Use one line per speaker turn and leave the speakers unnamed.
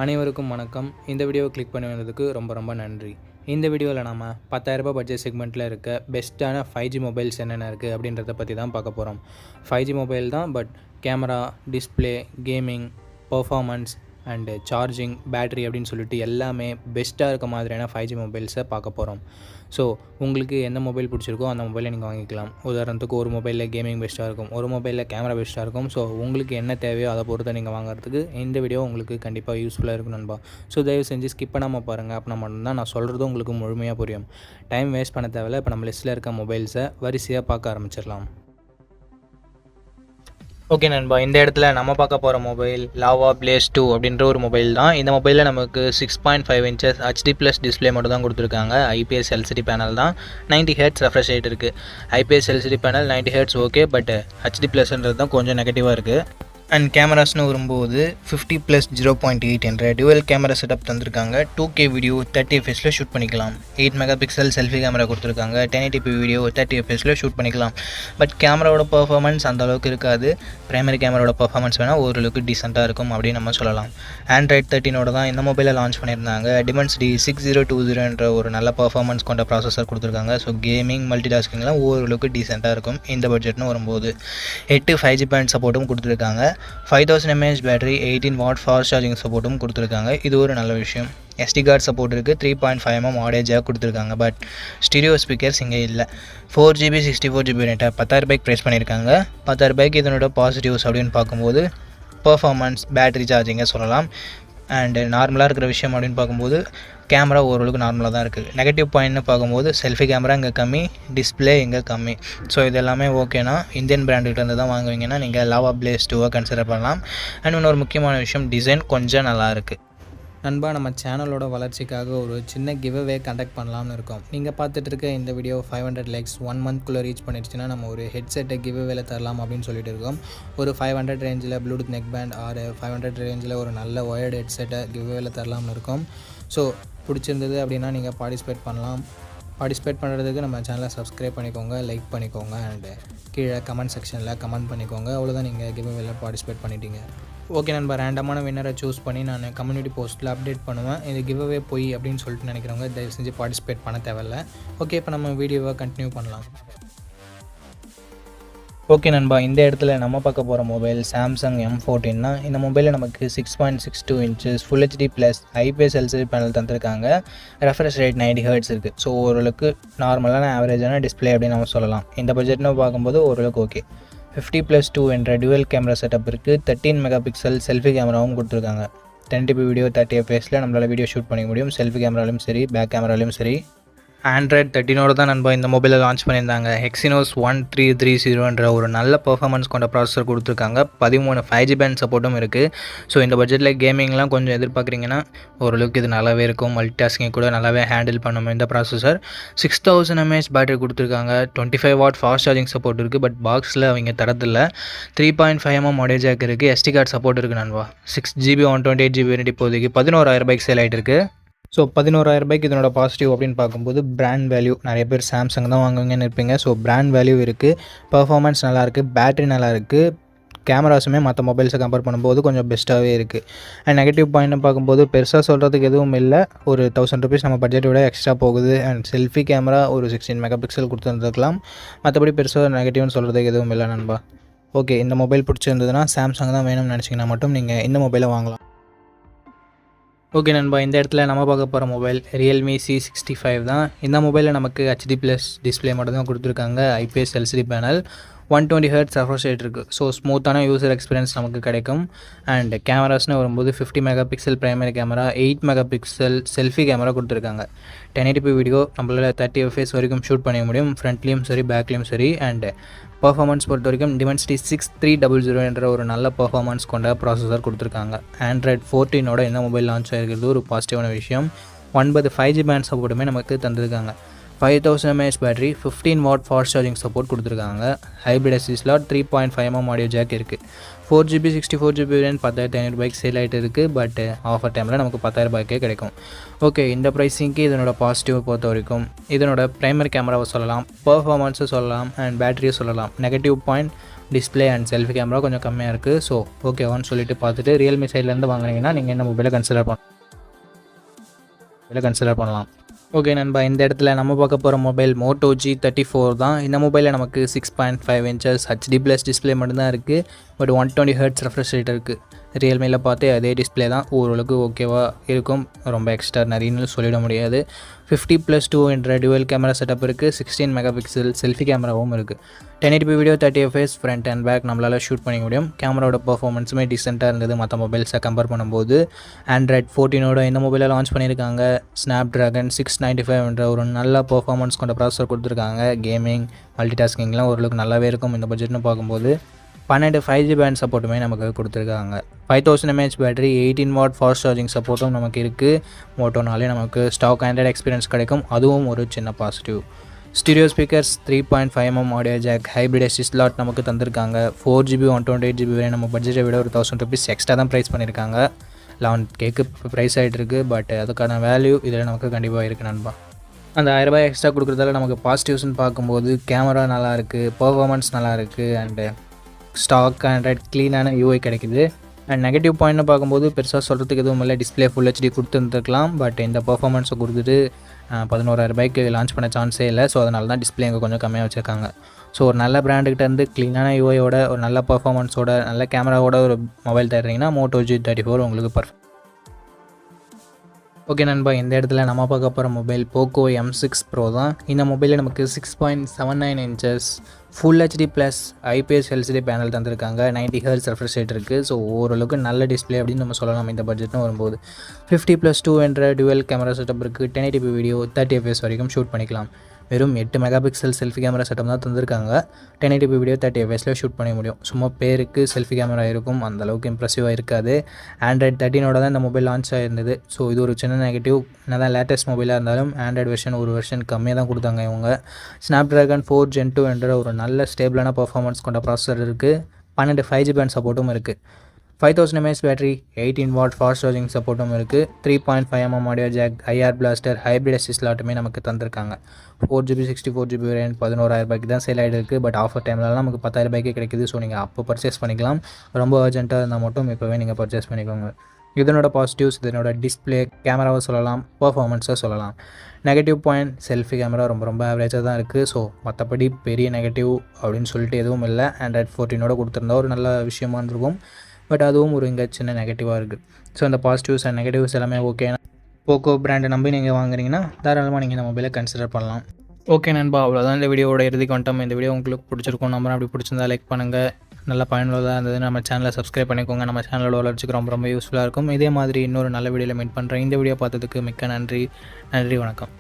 அனைவருக்கும் வணக்கம். இந்த வீடியோவை கிளிக் பண்ணி வந்ததுக்கு ரொம்ப நன்றி. இந்த வீடியோவில் நம்ம 10,000 பட்ஜெட் செக்மெண்ட்டில் இருக்க பெஸ்ட்டான 5G மொபைல்ஸ் என்னென்ன இருக்குது அப்படின்றத பற்றி தான் பார்க்க போகிறோம். 5G மொபைல் தான், but camera, display, gaming, performance and charging, battery அப்படின்னு சொல்லிட்டு எல்லாமே பெஸ்ட்டாக இருக்க மாதிரியான 5G மொபைல்ஸை பார்க்க போகிறோம். ஸோ உங்களுக்கு எந்த மொபைல் பிடிச்சிருக்கோ அந்த மொபைலை நீங்கள் வாங்கிக்கலாம். உதாரணத்துக்கு ஒரு மொபைலில் கேமிங் பெஸ்ட்டாக இருக்கும், ஒரு மொபைலில் கேமரா பெஸ்ட்டாக இருக்கும். ஸோ உங்களுக்கு என்ன தேவையோ அதை பொறுத்து நீங்கள் வாங்குறதுக்கு இந்த வீடியோ உங்களுக்கு கண்டிப்பாக யூஸ்ஃபுல்லாக இருக்கும் நண்பா. ஸோ தயவு செஞ்சு ஸ்கிப் பண்ணாமல் பாருங்கள். அப்படின்னா மட்டும்தான் நான் சொல்கிறது உங்களுக்கு முழுமையாக புரியும். டைம் வேஸ்ட் பண்ண தேவையில்ல. இப்போ நம்ம லிஸ்ட்டில் இருக்க மொபைல்ஸை வரிசையாக பார்க்க ஆரம்பிச்சிடலாம். ஓகே நண்பா, இந்த இடத்துல நம்ம பார்க்க போகிற மொபைல் லாவா பிளேஸ் 2 அப்படின்ற ஒரு மொபைல் தான். இந்த மொபைலில் நமக்கு 6.5 இன்ச்சஸ் HD+ டிஸ்பிளே மட்டும் தான் கொடுத்துருக்காங்க. IPS LCD பேனல் தான். 90 Hz ரெஃப்ரெஷ் ரேட் இருக்குது. IPS LCD panel 90 Hz okay, but HD+ன்றது தான் கொஞ்சம் நெகட்டிவாக இருக்குது. அண்ட் கேமராஸ்னு வரும்போது 50+0.8 என்ற டுவல் கேமரா செட்டப் தந்திருக்காங்க. 2K வீடியோ 30 fps ஷூட் பண்ணிக்கலாம். 8 மெகாபிக்சல் செல்ஃபி கேமரா கொடுத்துருக்காங்க. 1080p வீடியோ 30 fps ஷூட் பண்ணிக்கலாம். பட் கேமராவோட பர்ஃபார்மன்ஸ் அந்த அளவுக்கு இருக்காது. பிரைமரி கேமராவோட பர்ஃபார்மன்ஸ் வேணால் ஓரளவுக்கு டீசெண்டாக இருக்கும் அப்படின்னு நம்ம சொல்லலாம். Android 13 தான் இந்த மொபைலை லான்ச் பண்ணியிருந்தாங்க. Dimensity 6020 என்ற ஒரு நல்ல பர்ஃபார்மன்ஸ் கொண்ட ப்ராசஸர் கொடுத்துருக்காங்க. ஸோ கேமிங், மல்டி டாஸ்கிங்லாம் ஓரளவுக்கு டீசெண்டாக இருக்கும் இந்த பட்ஜெட்னு வரும்போது. 8 5G பேண்ட் சப்போர்ட்டும் கொடுத்துருக்காங்க. 5000 mAh battery, 18 what fast charging சப்போர்ட்டும் கொடுத்துருக்காங்க. இது ஒரு நல்ல விஷயம். SD கார்டு சப்போர்ட் இருக்குது. 3.5mm ஆடியோ ஜாக் கொடுத்துருக்காங்க. பட் ஸ்டீரியோ ஸ்பீக்கர்ஸ் இங்கே இல்லை. 4GB 64GB ரேட்டை 10,000 ப்ரைஸ் பண்ணியிருக்காங்க. 10,000 இதனோட பாசிட்டிவ்ஸ் அப்படின்னு பார்க்கும்போது பர்ஃபார்மன்ஸ், பேட்டரி சார்ஜிங்கை சொல்லலாம். அண்டு நார்மலாக இருக்கிற விஷயம் அப்படின்னு பார்க்கும்போது கேமரா ஓரளவுக்கு நார்மலாக தான் இருக்குது. நெகட்டிவ் பாயிண்ட்னு பார்க்கும்போது செல்ஃபி கேமரா இங்கே கம்மி, டிஸ்பிளே இங்கே கம்மி. ஸோ இது எல்லாமே ஓகேனா இந்தியன் பிராண்டுகிட்டேருந்து தான் வாங்குவீங்கன்னா நீங்கள் லாவா பிளேஸ் 2 கன்சிடர் பண்ணலாம். அண்ட் இன்னொரு முக்கியமான விஷயம், டிசைன் கொஞ்சம் நல்லா இருக்குது. நண்பா, நம்ம சேனலோட வளர்ச்சிக்காக ஒரு சின்ன கிவ்அவே கண்டக்ட் பண்ணலாம்னு இருக்கோம். நீங்கள் பார்த்துட்டு இருக்க இந்த வீடியோ 500 லைக்ஸ் 1 மந்த்குள்ளே ரீச் பண்ணிடுச்சுன்னா நம்ம ஒரு ஹெட்செட்டை கிவ்அவேல தரலாம் அப்படின்னு சொல்லிட்டு இருக்கோம். ஒரு 500 ரேஞ்சில் ப்ளூடூத் நெக் பேண்ட் ஆர் 500 ரேஞ்சில் ஒரு நல்ல ஒயர்டு ஹெட்செட்டை கிவ்அவேல தரலாம்னு இருக்கோம். ஸோ பிடிச்சிருந்தது அப்படின்னா நீங்கள் பார்ட்டிசிபேட் பண்ணலாம். பார்ட்டிசிபேட் பண்ணுறதுக்கு நம்ம சேனலை சப்ஸ்கிரைப் பண்ணிக்கோங்க, லைக் பண்ணிக்கோங்க, அண்டு கீழே கமெண்ட் செக்ஷனில் கமெண்ட் பண்ணிக்கோங்க. அவ்வளோதான், நீங்கள் கிவ்அவேல பார்ட்டிசிபேட் பண்ணிட்டீங்க. ஓகே நண்பா, ரேண்டமான வின்னரை சூஸ் பண்ணி நான் கம்யூனிட்டி போஸ்ட்டில் அப்டேட் பண்ணுவேன். இது கிவ்அவே போய் அப்படின்னு சொல்லிட்டு நினைக்கிறவங்க தயவு செஞ்சு பார்ட்டிசிபேட் பண்ண தேவையில்லை. ஓகே, இப்போ நம்ம வீடியோவை கண்டினியூ பண்ணலாம். ஓகே நண்பா, இந்த இடத்துல நம்ம பார்க்க போகிற மொபைல் சாம்சங் M14 தான். இந்த மொபைலில் நமக்கு 6.62 inches full HD+ IPS LCD panel தந்திருக்காங்க. ரெஃப்ரெஷ் ரேட் 90 Hz இருக்குது. ஸோ ஓரளவுக்கு நார்மலான ஆவரேஜான டிஸ்பிளே அப்படின்னு நம்ம சொல்லலாம். இந்த பட்ஜெட்னு பார்க்கும்போது ஓரளவுக்கு ஓகே. 50+2 என்ற டுவல் கேமரா செட்டப் இருக்குது. 13 மெகாபிக்சல் செல்ஃபி கேமராவும் கொடுத்துருக்காங்க. 1080p வீடியோ 30 fps நம்மளால் வீடியோ ஷூட் பண்ணிக்க முடியும். செல்ஃபி கேமராலையும் சரி, பேக் கேமராலையும் சரி. Android 13 தான் நண்பா இந்த மொபைலை லான்ச் பண்ணியிருந்தாங்க. Exynos 1330 என்ற ஒரு நல்ல பர்ஃபார்மன்ஸ் கொண்ட ப்ராசஸர் கொடுத்துருக்காங்க. 13 5G பேண்ட் சப்போர்ட்டும் இருக்குது. ஸோ இந்த பட்ஜெட்டில் கேமிங்லாம் கொஞ்சம் எதிர்பார்க்குறீங்கன்னா ஓரளவுக்கு இது நல்லாவே இருக்கும். மல்டி டாஸ்கிங் கூட நல்லாவே ஹேண்டில் பண்ணும் இந்த ப்ராசஸர். 6000 mAh பேட்டரி கொடுத்துருக்காங்க. 25 வாட் ஃபாஸ்ட் சார்ஜிங் சப்போர்ட் இருக்குது. பட் பாக்ஸில் அவங்க தரதில்லை. 3.5mm ஆடியோ ஜாக் இருக்குது. SD கார்டு சப்போர்ட் இருக்குது நண்பா. 6GB 128GB வேரியன்ட் இப்போதைக்கு 11,000 சேல் ஆகிட்டு இருக்குது. ஸோ 11,000 இதனோட பாசிட்டிவ் அப்படின்னு பார்க்கும்போது பிராண்ட் வேல்யூ, நிறைய பேர் சாம்சங் தான் வாங்குவீங்கன்னு இருப்பீங்க. ஸோ பிராண்ட் வேல்யூ இருக்குது, பர்ஃபார்மன்ஸ் நல்லாயிருக்கு, பேட்டரி நல்லாயிருக்கு, கேமராஸுமே மற்ற மொபைல்ஸை கம்பேர் பண்ணும்போது கொஞ்சம் பெஸ்ட்டாகவே இருக்குது. அண்ட் நெகட்டிவ் பாயிண்ட்னு பார்க்கும்போது பெருசாக சொல்கிறதுக்கு எதுவும் இல்லை. ஒரு 1000 ருபீஸ் நம்ம பட்ஜெட்டை விட எக்ஸ்ட்ரா போகுது. அண்ட் செல்ஃபி கேமரா ஒரு 16 மெகாபிக்சல் கொடுத்துருந்துருக்கலாம். மற்றபடி பெருசாக நெகட்டிவ்னு சொல்கிறதுக்கு எதுவும் இல்லை நண்பா. ஓகே, இந்த மொபைல் பிடிச்சிருந்ததுன்னா சாம்சங் தான் வேணும்னு நினச்சிங்கன்னா மட்டும் நீங்கள் இந்த மொபைலை வாங்கலாம். ஓகே நண்பா, இந்த இடத்துல நம்ம பார்க்க போகிற மொபைல் Realme C65 தான். இந்த மொபைலில் நமக்கு HD+ டிஸ்பிளே மட்டும் தான் கொடுத்துருக்காங்க. IPS LCD panel, 120 Hz refresh rate இருக்குது. ஸோ ஸ்மூத்தான யூசர் எக்ஸ்பீரியன்ஸ் நமக்கு கிடைக்கும். அண்ட் கேமராஸ்னு வரும்போது 50 megapixel primary camera, 8 megapixel selfie camera கொடுத்துருக்காங்க. 1080p வீடியோ நம்மளால் 30 fps வரைக்கும் ஷூட் பண்ண முடியும். ஃப்ரண்ட்லேயும் சரி, பேக்லேயும் சரி. அண்ட் பர்ஃபார்மன்ஸ் பொறுத்த வரைக்கும் Dimensity 6300 என்ற ஒரு நல்ல பர்ஃபார்மன்ஸ் கொண்ட ப்ராசஸர் கொடுத்துருக்காங்க. Android 14 இந்த மொபைல் லான்ச் ஆகிருக்கிறது ஒரு பாசிட்டிவான விஷயம். 9 5G பேண்ட் சப்போர்ட்டுமே நமக்கு தந்திருக்காங்க. 5000 mAh battery, 15 watt fast charging support கொடுத்துருக்காங்க. Hybrid SD slot, 3.5mm audio jack இருக்குது. 4GB 64GB வேரியன்ட் 10,500 சேல் ஆகிட்டு இருக்குது. பட் ஆஃபர் டைமில் நமக்கு 10,000 கிடைக்கும். ஓகே, இந்த ப்ரைஸிங்க்கு இதனோட பாசிட்டிவ் பொறுத்த வரைக்கும் இதனோட ப்ரைமரி கேமராவை சொல்லலாம், பர்ஃபார்மன்ஸை சொல்லலாம், அண்ட் பேட்டரியை சொல்லலாம். Negative point display and selfie camera கொஞ்சம் கம்மியாக இருக்குது. ஸோ ஓகேவான்னு சொல்லிட்டு பார்த்துட்டு ரியல்மி சைட்லேருந்து வாங்குனீங்கன்னா நீங்கள் என்ன மொபைலை கன்சிடர் பண்ணலாம். ஓகே நண்பா, இந்த இடத்துல நம்ம பார்க்க போகிற மொபைல் Moto G34 தான். இந்த மொபைலில் நமக்கு 6.5 inches HD+ டிஸ்பிளே மட்டும்தான் இருக்குது. பட் 120 Hz ரெஃப்ரெஷ் ரேட் இருக்குது. ரியல்மியில் பார்த்தே அதே டிஸ்பிளே தான், ஓரளவுக்கு ஓகேவாக இருக்கும். ரொம்ப எக்ஸ்ட்ரா நிறையன்னு சொல்லிட முடியாது. 50+2 என்ற டுவல் கேமரா செட்டப் இருக்குது. 16 மெகாபிக்சல் செல்ஃபி கேமராவும் இருக்குது. 1080p video 30 fps front and back நம்மளால் ஷூட் பண்ணிக்க முடியும். கேமராவோட பர்ஃபார்மன்ஸுமே டீசெண்டாக இருந்தது மற்ற மொபைல்ஸை கம்பேர் பண்ணும்போது. Android 14 இந்த மொபைலை லான்ச் பண்ணியிருக்காங்க. Snapdragon 695 என்ற ஒரு நல்ல பர்ஃபார்மன்ஸ் கொண்ட ப்ராசஸர் கொடுத்துருக்காங்க. கேமிங் மல்டிடாஸ்கிங்லாம் ஓரளவுக்கு நல்லாவே இருக்கும் இந்த பட்ஜெட்னு பார்க்கும்போது. 12 5G பேண்ட் சப்போர்ட்டுமே நமக்கு கொடுத்துருக்காங்க. 5000 mAh battery, 18 watt fast charging சப்போர்ட்டும் நமக்கு இருக்குது. மோட்டோனாலே நமக்கு ஸ்டாக் ஆண்ட்ராய்டு எக்ஸ்பீரியன்ஸ் கிடைக்கும், அதுவும் ஒரு சின்ன positive. Stereo speakers, 3.5mm audio jack, hybrid SD slot நமக்கு தந்திருக்காங்க. 4GB 128GB வரை நம்ம பட்ஜெட்டை விட ஒரு 1000 rupees எக்ஸ்ட்ரா தான் ப்ரைஸ் பண்ணியிருக்காங்க. 11Kக்கு ப்ரைஸ் ஆகிட்டு இருக்குது. பட் அதுக்கான வேல்யூ இதில் நமக்கு கண்டிப்பாக இருக்குது நண்பா. அந்த 1000 ரூபாய் எக்ஸ்ட்ரா கொடுக்குறதால நமக்கு பாசிட்டிவ்ஸ்னு பார்க்கும்போது கேமரா நல்லாயிருக்கு, பர்ஃபார்மன்ஸ் நல்லாயிருக்கு, அண்டு ஸ்டாக் ஆண்ட்ராய்ட் க்ளீனான UI கிடைக்குது. அண்ட் நெகட்டிவ் பாயிண்ட்னு பார்க்கும்போது பெருசாக சொல்கிறதுக்கு எதுவும் இல்லை. Display full HD கொடுத்துருந்துருக்கலாம். பட் இந்த பர்ஃபார்மன்ஸை கொடுத்துட்டு 11,000 ரூபாய்க்கு லான்ச் பண்ண சான்ஸே இல்லை. ஸோ அதனால தான் டிஸ்பிளே இங்கே கொஞ்சம் கம்மியாக வச்சுருக்காங்க. ஸோ ஒரு நல்ல பிராண்டுக்கிட்ட இருந்து க்ளீனான UIயோட ஒரு நல்ல பர்ஃபார்மன்ஸோட நல்ல கேமராவோட ஒரு மொபைல் தர்றீங்கன்னா Moto G34 உங்களுக்கு பர்ஃபெக்ட். ஓகே நண்பா, இந்த இடத்துல நம்ம பார்க்க போகிற மொபைல் Poco M6 Pro தான். இந்த மொபைலில் நமக்கு 6.79 inches full HD+ IPS LCD panel தந்திருக்காங்க. 90 Hz ரெஃப்ரெஷ் ரேட் இருக்குது. ஸோ ஓரளவுக்கு நல்ல டிஸ்பிளே அப்படின்னு நம்ம சொல்லலாம் இந்த பட்ஜெட்னு வரும்போது. 50+2 என்ற டுவல் கேமரா செட்டப் இருக்குது. 1080p வீடியோ 30 fps வரைக்கும் ஷூட் பண்ணிக்கலாம். வெறும் 8 மெகாபிக்சல் செல்ஃபி கேமரா செட்டப் தான் தந்திருக்காங்க. 1080p வீடியோ 30 fps ஷூட் பண்ண முடியும். சும்மா பேருக்கு செல்ஃபி கேமரா இருக்கும், அந்தளவுக்கு இம்ப்ரெசிவாக இருக்காது. Android 13 தான் இந்த மொபைல் லான்ச் ஆகிருந்தது. ஸோ இது ஒரு சின்ன நெகட்டிவ். என்ன தான் லேட்டஸ்ட் மொபைலாக இருந்தாலும் Android வெர்ஷன் ஒரு வெர்ஷன் கம்மியாக தான் கொடுத்தாங்க இவங்க. Snapdragon 4 Gen 2 என்ற ஒரு நல்ல ஸ்டேபிளான பர்ஃபார்மன்ஸ் கொண்ட ப்ராசஸர் இருக்குது. 12 5G பேண்ட் சப்போர்ட்டும் இருக்குது. 5000 mAh battery, 18 watt fast charging சப்போர்ட்டும் இருக்குது. 3.5mm audio jack, IR blaster, hybrid SD ஸ்லாட்டுமே நமக்கு தந்திருக்காங்க. 4GB 64GB வேரியன்ட் 11,000 ரூபாய்க்கு தான் சேல் ஆகிட்டு இருக்குது. பட் ஆஃபர் டைம்லலாம் நமக்கு 10,000 ரூபாய்க்கு கிடைக்குது. ஸோ நீங்கள் அப்போ பர்ச்சேஸ் பண்ணிக்கலாம். ரொம்ப அர்ஜென்ட்டாக இருந்தால் மட்டும் இப்போவே நீங்கள் பர்ச்சேஸ் பண்ணிக்கோங்க. இதனோட பாசிட்டிவ்ஸ், இதனோட டிஸ்பிளே, கேமராவை சொல்லலாம், பர்ஃபார்மன்ஸை சொல்லலாம். நெகட்டிவ் பாயிண்ட், செல்ஃபி கேமரா ரொம்ப ஆவரேஜாக தான் இருக்குது. ஸோ மற்றபடி பெரிய நெகட்டிவ் அப்படின்னு சொல்லிட்டு எதுவும் இல்லை. Android 14 கொடுத்துருந்தா ஒரு நல்ல விஷயமா இருக்கும். பட் அதுவும் ஒரு இங்கே சின்ன நெகட்டிவாக இருக்குது. ஸோ அந்த பாசிட்டிவ்ஸ் அண்ட் நெகட்டிவ்ஸ் எல்லாமே ஓகே. போக்கோ பிராண்டை நம்பி நீங்கள் வாங்குறீங்கன்னா தாராளமாக நீங்கள் இந்த மொபைலை கன்சிடர் பண்ணலாம். ஓகே நண்பா, அவ்வளோதான் இந்த வீடியோட இறுதிக்கு வந்துட்டோம். இந்த வீடியோ உங்களுக்கு பிடிச்சிருக்கும் நம்பர். அப்படி பிடிச்சிருந்தா லைக் பண்ணுங்கள். நல்ல பயனுள்ளதாக இருந்தது நம்ம சேனலை சப்ஸ்கிரைப் பண்ணிக்கோங்க. நம்ம சேனலோட வளர்ச்சிக்கு ரொம்ப யூஸ்ஃபுல்லாக இருக்கும். இதே மாதிரி இன்னொரு நல்ல வீடியோவில் மீட் பண்ணுறேன். இந்த வீடியோ பார்த்ததுக்கு மிக்க நன்றி. வணக்கம்.